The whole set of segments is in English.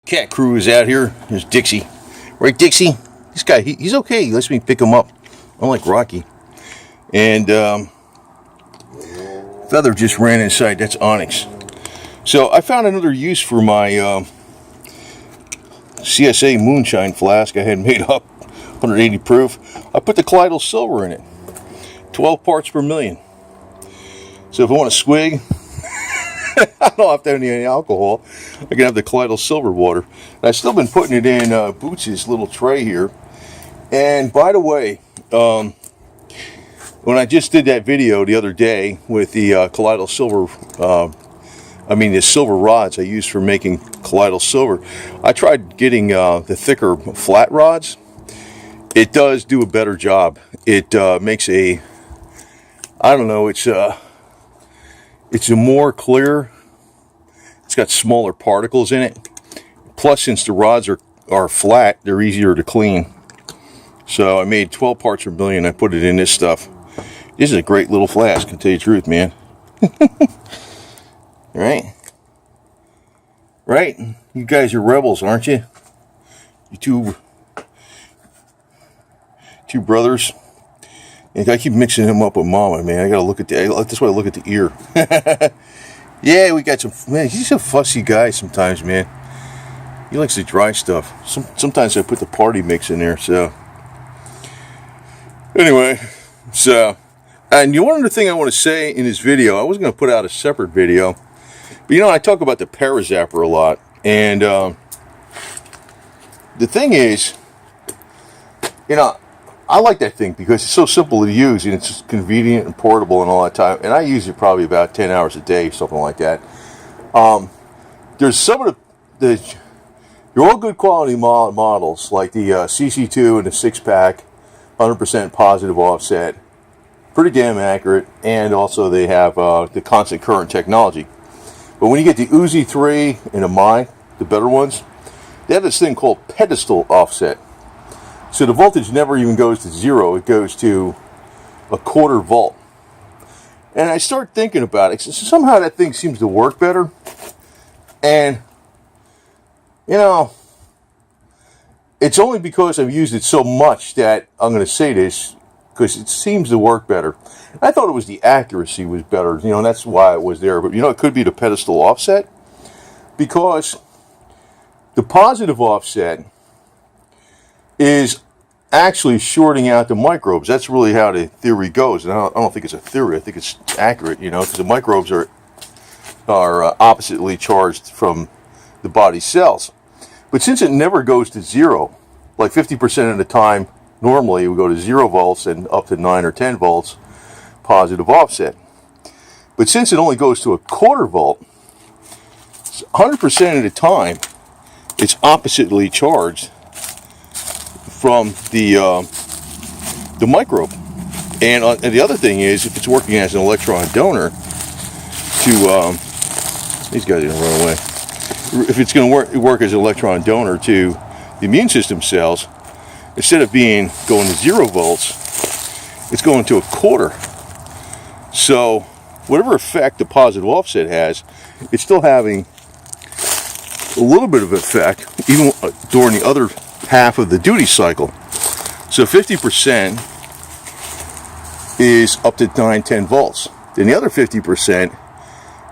Cat crew is out here. There's Dixie. Right, Dixie? This guy, he's okay. He lets me pick him up. Unlike Rocky. And Feather just ran inside. That's Onyx. So I found another use for my CSA moonshine flask I had made up. 180 proof. I put the colloidal silver in it. 12 parts per million. So if I want to swig, I don't have to have any alcohol. I can have the colloidal silver water. And I've still been putting it in Boots' little tray here. And by the way, when I just did that video the other day with the colloidal silver, the silver rods I use for making colloidal silver, I tried getting the thicker flat rods. It does do a better job. It makes a, I don't know, it's a more clear. It's got smaller particles in it. Plus, since the rods are flat, they're easier to clean. So I made 12 parts per million. I put it in this stuff. This is a great little flask, to tell you the truth, man. Right? Right? You guys are rebels, aren't you? You two brothers. And I keep mixing him up with Mama, man. I gotta look at that's why I look at the ear. Yeah, we got some, man, he's a fussy guy sometimes, man. He likes the dry stuff. Sometimes I put the party mix in there, so. Anyway, so, and one other thing I want to say in this video, I was going to put out a separate video, but I talk about the Parazapper a lot, and the thing is, I like that thing because it's so simple to use and it's just convenient and portable and all that time. And I use it probably about 10 hours a day, something like that. There's some of they're all good quality models, like the CC2 and the 6-pack, 100% positive offset, pretty damn accurate, and also they have the constant current technology. But when you get the Uzi 3 and the Mine, the better ones, they have this thing called Pedestal offset. So the voltage never even goes to 0, it goes to a 1/4 volt. And I start thinking about it, so somehow that thing seems to work better. And, it's only because I've used it so much that I'm going to say this, because it seems to work better. I thought it was the accuracy was better, and that's why it was there. But, it could be the pedestal offset, because the positive offset is actually shorting out the microbes. That's really how the theory goes. And I don't think it's a theory. I think it's accurate, because the microbes are oppositely charged from the body's cells. But since it never goes to 0, like 50% of the time, normally it would go to 0 volts and up to 9 or 10 volts, positive offset. But since it only goes to a 1/4 volt, 100% of the time, it's oppositely charged from the microbe. And the other thing is, if it's working as an electron donor to, these guys are going to run away. If it's going to work as an electron donor to the immune system cells, instead of going to 0 volts, it's going to a 1/4. So whatever effect the positive offset has, it's still having a little bit of effect, even during the other half of the duty cycle. So 50% is up to 9, 10 volts. Then the other 50%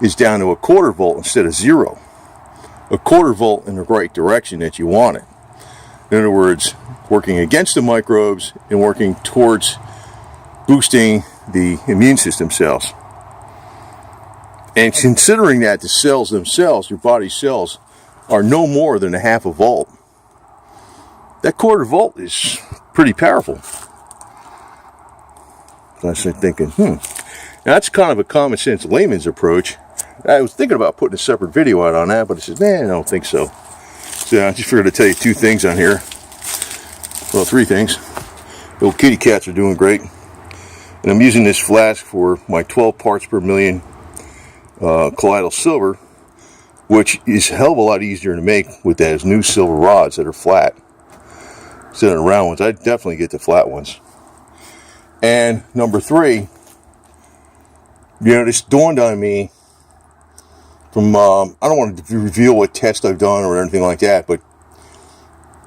is down to a 1/4 volt instead of 0. A 1/4 volt in the right direction that you want it. In other words, working against the microbes and working towards boosting the immune system cells. And considering that the cells themselves, your body's cells, are no more than a 1/2 volt, that 1/4 volt is pretty powerful. So I started thinking, now that's kind of a common sense layman's approach. I was thinking about putting a separate video out on that, but I said, I don't think so. So I just figured to tell you 2 things on here. Well, 3 things. The little kitty cats are doing great. And I'm using this flask for my 12 parts per million colloidal silver, which is a hell of a lot easier to make with those new silver rods that are flat instead of the round ones. I'd definitely get the flat ones. And number 3, this dawned on me from, I don't want to reveal what test I've done or anything like that, but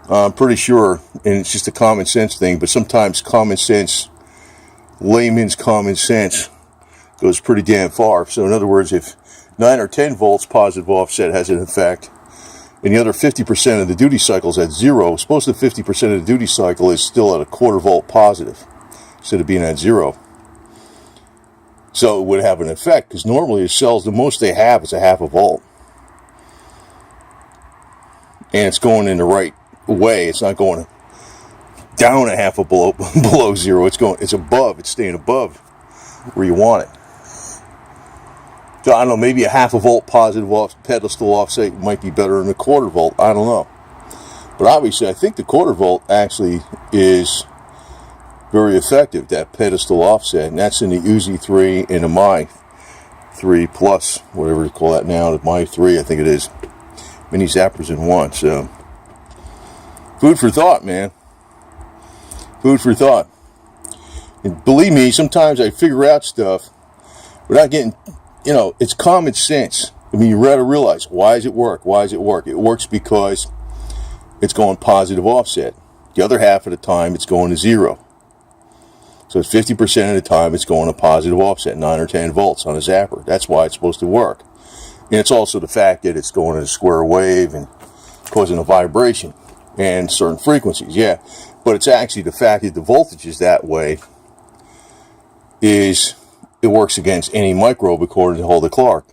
I'm pretty sure, and it's just a common sense thing, but sometimes common sense, layman's common sense, goes pretty damn far. So in other words, if 9 or 10 volts positive offset has an effect, and the other 50% of the duty cycle is at 0, suppose the 50% of the duty cycle is still at a quarter volt positive, instead of being at 0. So it would have an effect, because normally the cells, the most they have is a half a volt. And it's going in the right way. It's not going down a half a below 0. It's above. It's staying above where you want it. So I don't know, maybe a half a volt positive pedestal offset might be better than a quarter volt. I don't know. But obviously, I think the quarter volt actually is very effective, that pedestal offset. And that's in the Uzi 3 and the My 3 Plus, whatever you call that now, the My 3, I think it is. Mini zappers in one. So, food for thought, man. Food for thought. And believe me, sometimes I figure out stuff without getting, it's common sense. I mean, you gotta realize, why does it work? Why does it work? It works because it's going positive offset. The other half of the time, it's going to 0. So it's 50% of the time, it's going to positive offset, 9 or 10 volts on a zapper. That's why it's supposed to work. And it's also the fact that it's going in a square wave and causing a vibration and certain frequencies, yeah. But it's actually the fact that the voltage is that way it works against any microbe according to Hulda Clark.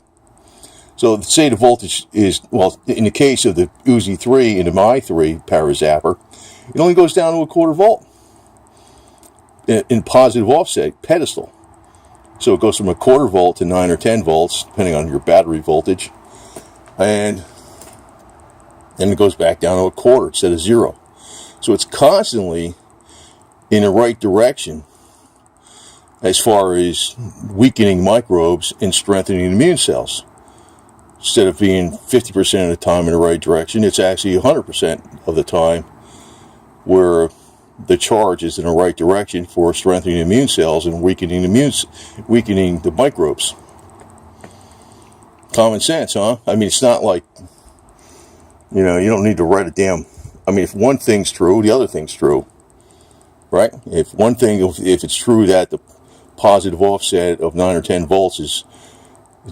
So say the voltage is, well, in the case of the Uzi 3 and the My 3 power zapper, it only goes down to a quarter volt in positive offset pedestal. So it goes from a quarter volt to 9 or 10 volts, depending on your battery voltage. And then it goes back down to a quarter instead of 0. So it's constantly in the right direction as far as weakening microbes and strengthening immune cells. Instead of being 50% of the time in the right direction, it's actually 100% of the time where the charge is in the right direction for strengthening immune cells and weakening the microbes. Common sense, huh? I mean, it's not like, you don't need to write a damn. I mean, if one thing's true, the other thing's true, right? If it's true that the positive offset of 9 or 10 volts is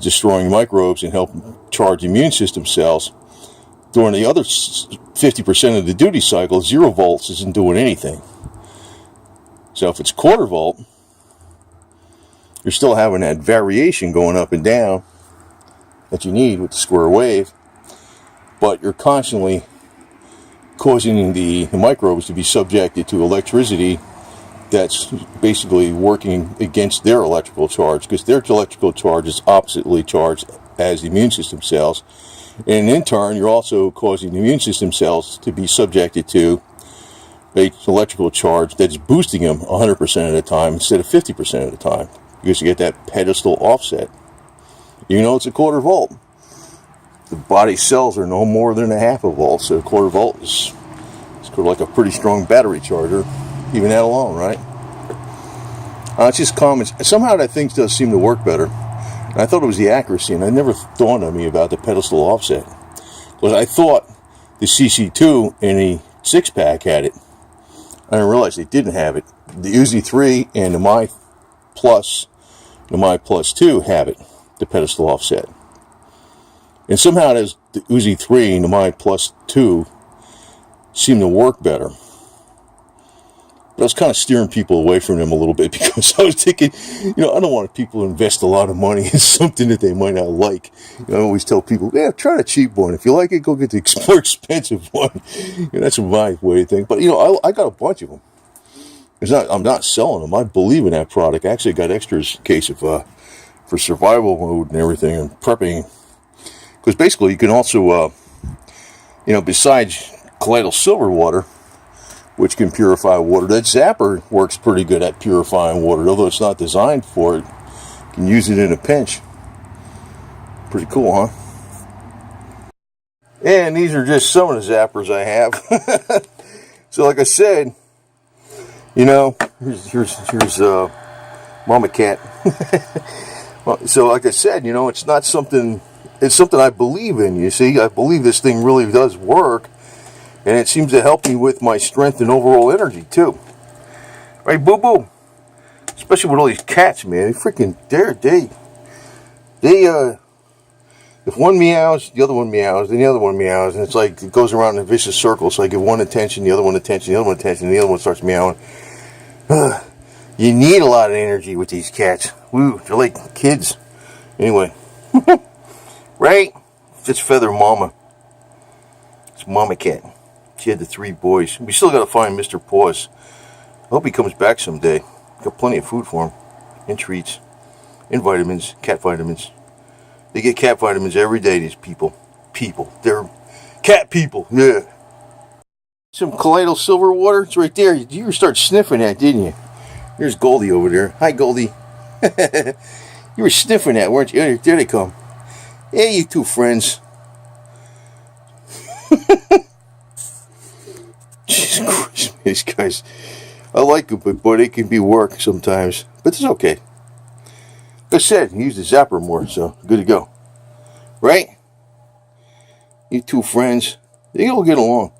destroying microbes and help charge immune system cells, during the other 50% of the duty cycle, 0 volts isn't doing anything. So if it's quarter volt, you're still having that variation going up and down that you need with the square wave, but you're constantly causing the microbes to be subjected to electricity that's basically working against their electrical charge, because their electrical charge is oppositely charged as the immune system cells. And in turn, you're also causing the immune system cells to be subjected to an electrical charge that's boosting them 100% of the time instead of 50% of the time, because you get that pedestal offset. It's a quarter volt. The body cells are no more than a half a volt, so a quarter volt is sort of like a pretty strong battery charger, even that alone, right? It's just common. Somehow that thing does seem to work better. I thought it was the accuracy, and it never dawned on me about the pedestal offset. Because I thought the CC2 and the 6-pack had it. I didn't realize they didn't have it. The Uzi 3 and the My Plus, the My Plus 2 have it, the pedestal offset. And somehow the Uzi 3 and the My Plus 2 seem to work better. But I was kind of steering people away from them a little bit, because I was thinking, I don't want people to invest a lot of money in something that they might not like. I always tell people, try the cheap one. If you like it, go get the more expensive one. That's my way of thinking. But, I got a bunch of them. I'm not selling them. I believe in that product. I actually got extras in case of for survival mode and everything and prepping. Because basically you can also, besides colloidal silver water, which can purify water, that zapper works pretty good at purifying water, although it's not designed for it. You can use it in a pinch. Pretty cool, huh? And these are just some of the zappers I have. So like I said, here's Mama Cat. So like I said, it's not something it's something I believe in, you see. I believe this thing really does work, and it seems to help me with my strength and overall energy, too. Right, boo-boo? Especially with all these cats, man. If one meows, the other one meows, then the other one meows, and it's like it goes around in a vicious circle. So I give one attention, the other one attention, the other one attention, and the other one starts meowing. You need a lot of energy with these cats. Woo, they're like kids. Anyway. Right? Just feather mama. It's mama cat. She had the 3 boys. We still gotta find Mr. Paws. I hope he comes back someday. Got plenty of food for him. And treats. And vitamins. Cat vitamins. They get cat vitamins every day, these people. They're cat people. Yeah. Some colloidal silver water. It's right there. You started sniffing that, didn't you? There's Goldie over there. Hi, Goldie. You were sniffing that, weren't you? There they come. Hey, you two friends. Jesus Christ, these guys. I like them, but boy, they can be work sometimes. But it's okay. Like I said, use the zapper more, so good to go. Right? You two friends, they all get along.